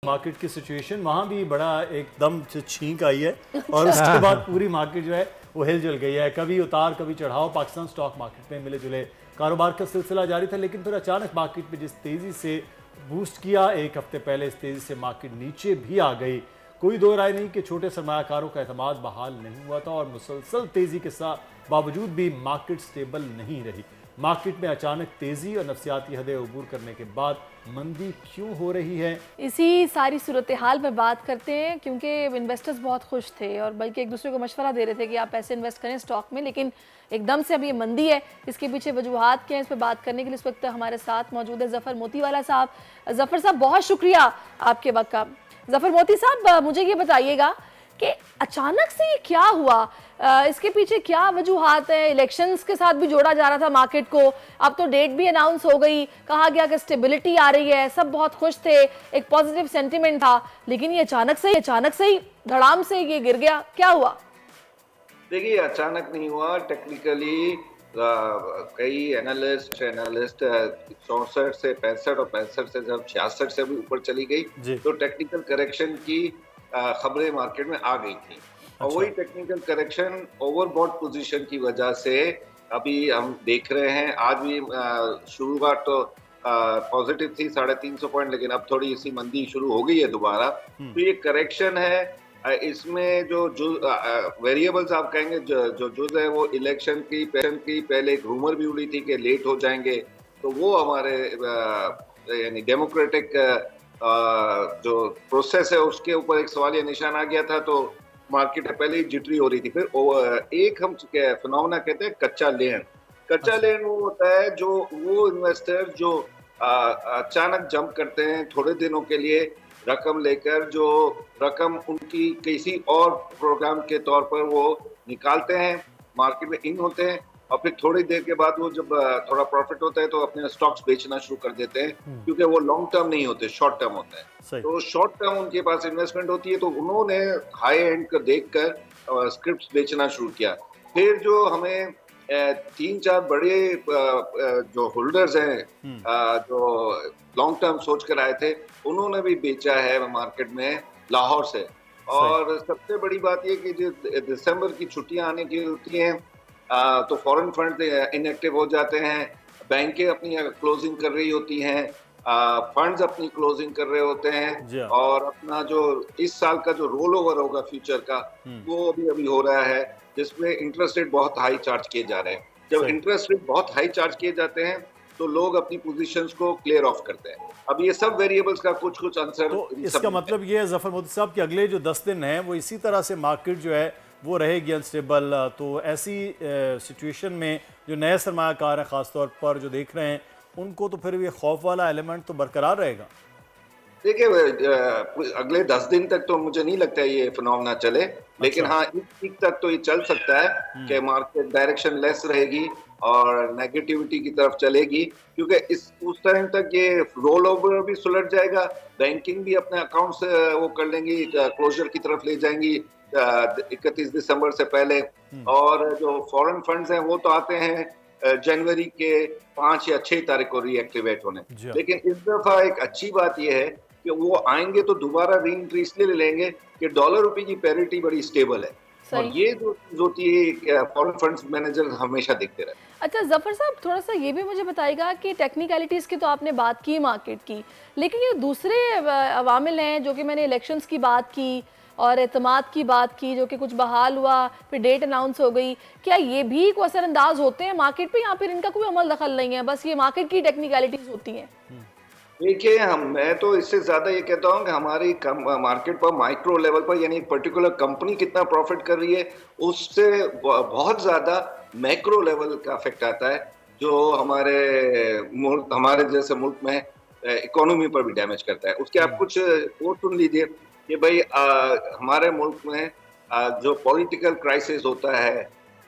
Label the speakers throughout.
Speaker 1: Market की situation वहाँ भी बड़ा एकदम से छींक आई है और उसके बाद पूरी मार्केट जो है वो हिलजुल गई है। कभी उतार कभी चढ़ाव पाकिस्तान स्टॉक मार्केट में मिले जुले कारोबार का सिलसिला जारी था, लेकिन फिर अचानक मार्केट में जिस तेज़ी से बूस्ट किया एक हफ्ते पहले, इस तेज़ी से मार्केट नीचे भी आ गई। कोई दो राय नहीं कि छोटे सरमायाकारों का एतमाद बहाल नहीं हुआ था और मुसलसल तेज़ी के साथ बावजूद भी मार्केट स्टेबल नहीं रही। मार्केट में अचानक तेजी और नफ्सियाती हदें अबूर करने के बाद मंदी क्यों हो रही है,
Speaker 2: इसी सारी सूरत हाल में बात करते हैं, क्योंकि इन्वेस्टर्स बहुत खुश थे और बल्कि एक दूसरे को मशवरा दे रहे थे कि आप पैसे इन्वेस्ट करें स्टॉक में, लेकिन एकदम से अब ये मंदी है। इसके पीछे वजूहात क्या है, इस पर बात करने के लिए इस वक्त हमारे साथ मौजूद है ज़फ़र मोतीवाला साहब। ज़फ़र साहब, बहुत शुक्रिया आपके वक्त का। ज़फ़र मोती साहब, मुझे ये बताइएगा कि अचानक से ये क्या हुआ, इसके पीछे क्या वजूहात है? इलेक्शंस के साथ भी जोड़ा जा रहा था मार्केट को, अब तो डेट भी अनाउंस हो गई, कहा गया कि स्टेबिलिटी आ रही है, सब बहुत खुश थे, एक पॉजिटिव सेंटिमेंट था, लेकिन ये अचानक से ही धड़ाम से ये गिर गया, क्या हुआ?
Speaker 3: देखिए, अचानक नहीं हुआ। टेक्निकली कई एनालिस्ट 64 से 65 और 65 से जब 66 से भी ऊपर चली गई तो टेक्निकल करेक्शन की खबरें मार्केट में आ गई थी। और वही टेक्निकल करेक्शन ओवरबॉट पोजीशन की वजह से अभी हम देख रहे हैं। आज भी शुरुआत तो पॉजिटिव थी 350 पॉइंट, लेकिन अब थोड़ी सी मंदी शुरू हो गई है दोबारा। तो ये करेक्शन है। इसमें जो वेरिएबल्स आप कहेंगे जो जुज है वो इलेक्शन की पहले एक रूमर भी उड़ी थी कि लेट हो जाएंगे, तो वो हमारे यानी डेमोक्रेटिक जो प्रोसेस है उसके ऊपर एक सवालिया निशान आ गया था, तो मार्केट पहले ही जिटरी हो रही थी। फिर एक हम फिनोमेना कहते हैं कच्चा लेन वो होता है जो वो इन्वेस्टर जो अचानक जंप करते हैं थोड़े दिनों के लिए रकम लेकर, जो रकम उनकी किसी और प्रोग्राम के तौर पर वो निकालते हैं, मार्केट में इन होते हैं और फिर थोड़ी देर के बाद वो जब थोड़ा प्रॉफिट होता है तो अपने स्टॉक्स बेचना शुरू कर देते हैं, क्योंकि वो लॉन्ग टर्म नहीं होते, शॉर्ट टर्म होता है। तो शॉर्ट टर्म उनके पास इन्वेस्टमेंट होती है, तो उन्होंने हाई एंड को देखकर स्क्रिप्ट्स बेचना शुरू किया। फिर जो हमें 3-4 बड़े जो होल्डर्स हैं जो लॉन्ग टर्म सोच कर आए थे, उन्होंने भी बेचा है मार्केट में लाहौर से। और सबसे बड़ी बात ये कि जो दिसंबर की छुट्टियां आने की होती हैं तो फॉरेन फंड इनएक्टिव हो जाते हैं, बैंकें अपनी क्लोजिंग कर रही होती हैं, फंड्स अपनी क्लोजिंग कर रहे होते हैं, और अपना जो इस साल का जो रोल ओवर होगा फ्यूचर का वो अभी हो रहा है, जिसमें इंटरेस्ट रेट बहुत हाई चार्ज किए जा रहे हैं। जब इंटरेस्ट रेट बहुत हाई चार्ज किए जाते हैं तो लोग अपनी पोजीशंस को क्लियर ऑफ करते हैं। अब ये सब वेरिएबल्स का कुछ आंसर,
Speaker 1: तो इसका मतलब ये है ज़फ़र मोती साहब कि अगले जो 10 दिन हैं वो इसी तरह से मार्केट जो है वो रहेगी अनस्टेबल। तो ऐसी सिचुएशन में जो नए सरमायाकार हैं ख़ासतौर पर जो देख रहे हैं उनको तो फिर ये खौफ वाला एलिमेंट तो बरकरार रहेगा।
Speaker 3: देखिए, अगले 10 दिन तक तो मुझे नहीं लगता है ये फिनोमेना चले, लेकिन हाँ इस पीक तक तो ये चल सकता है कि मार्केट डायरेक्शन लेस रहेगी और नेगेटिविटी की तरफ चलेगी, क्योंकि उस टाइम तक ये रोल ओवर भी सुलट जाएगा, बैंकिंग भी अपने अकाउंट से वो कर लेंगी, क्लोजर की तरफ ले जाएंगी 31 दिसंबर से पहले। और जो फॉरेन फंड्स हैं वो तो आते हैं जनवरी के 5 या 6 तारीख को रीएक्टिवेट होने, लेकिन इस दफा एक अच्छी बात यह है कि वो आएंगे तो दोबारा री एंट्री इसलिए ले लेंगे कि डॉलर रुपए की पैरिटी बड़ी स्टेबल है, और ये जो चीज होती है फॉरेन फंड्स मैनेजर हमेशा देखते रहते हैं।
Speaker 2: अच्छा ज़फ़र साहब, थोड़ा सा ये भी मुझे बताइएगा कि टेक्निकलिटीज़ की तो आपने बात की मार्केट की, लेकिन ये दूसरे अवामिल हैं जो कि मैंने इलेक्शंस की बात की और एतमाद की बात की, जो कि कुछ बहाल हुआ, फिर डेट अनाउंस हो गई, क्या ये भी कोई असरअंदाज होते हैं मार्केट पे, या फिर इनका कोई अमल दखल नहीं है, बस ये मार्केट की टेक्निकलिटीज़ होती हैं?
Speaker 3: देखिए, मैं तो इससे ज्यादा ये कहता हूँ कि हमारी मार्केट पर माइक्रो लेवल पर, यानी एक पर्टिकुलर कंपनी कितना प्रॉफिट कर रही है, उससे बहुत ज्यादा मैक्रो लेवल का इफेक्ट आता है, जो हमारे जैसे मुल्क में इकोनॉमी पर भी डैमेज करता है। उसके आप कुछ वो सुन लीजिए कि भाई हमारे मुल्क में जो पॉलिटिकल क्राइसिस होता है,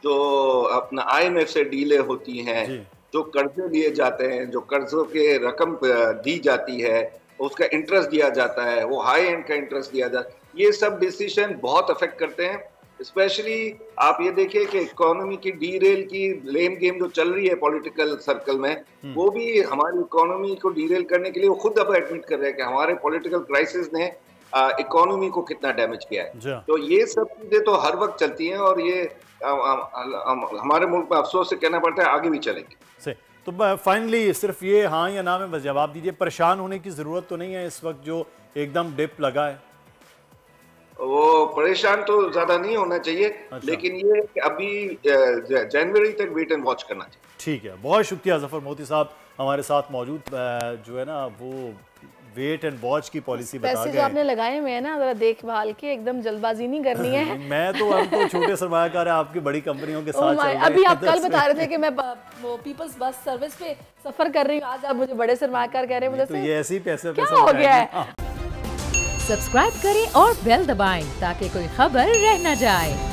Speaker 3: जो अपना IMF से डीले होती हैं, जो कर्जे लिए जाते हैं, जो कर्जों के रकम दी जाती है, उसका इंटरेस्ट दिया जाता है, वो हाई एंड का इंटरेस्ट दिया जाता है, ये सब डिसीजन बहुत अफेक्ट करते हैं स्पेशली आप ये देखिए कि इकोनॉमी की डीरेल की ब्लेम गेम जो चल रही है पॉलिटिकल सर्कल में, वो भी हमारी इकोनॉमी को डीरेल करने के लिए वो खुद अब एडमिट कर रहे हैं कि हमारे पॉलिटिकल क्राइसिस ने इकोनॉमी को कितना डैमेज किया है। तो ये सब चीजें तो हर वक्त चलती हैं और ये हमारे मुल्क में अफसोस से कहना पड़ता है आगे भी चलेंगे।
Speaker 1: तो फाइनली सिर्फ ये हाँ या ना में बस जवाब दीजिए, परेशान होने की जरूरत तो नहीं है इस वक्त जो एकदम डिप लगा है?
Speaker 3: वो परेशान तो ज्यादा नहीं होना चाहिए। अच्छा। लेकिन ये कि अभी जनवरी तक वेट एंड वॉच करना चाहिए।
Speaker 1: ठीक है, बहुत शुक्रिया जफर मोती साहब हमारे साथ मौजूद, जो है ना वो वेट एंड वॉच की पॉलिसी बता गए।
Speaker 2: जो आपने लगाए हुए हैं ना, जरा देखभाल के, एकदम जल्दबाजी नहीं करनी है।
Speaker 1: मैं तो हम तो छोटे सरमायाकार है आपकी बड़ी कंपनियों के साथ चल रहे हैं।
Speaker 2: अभी आप कल बता रहे थे कि मैं वो पीपल्स बस सर्विस पे सफर कर रही हूँ, आज आप मुझे बड़े सरमायाकार कह रहे हैं।
Speaker 1: तो ये ऐसे ही पैसे
Speaker 2: क्या हो गया है?
Speaker 4: सब्सक्राइब करें और बेल दबाएं ताकि कोई खबर रह न जाए।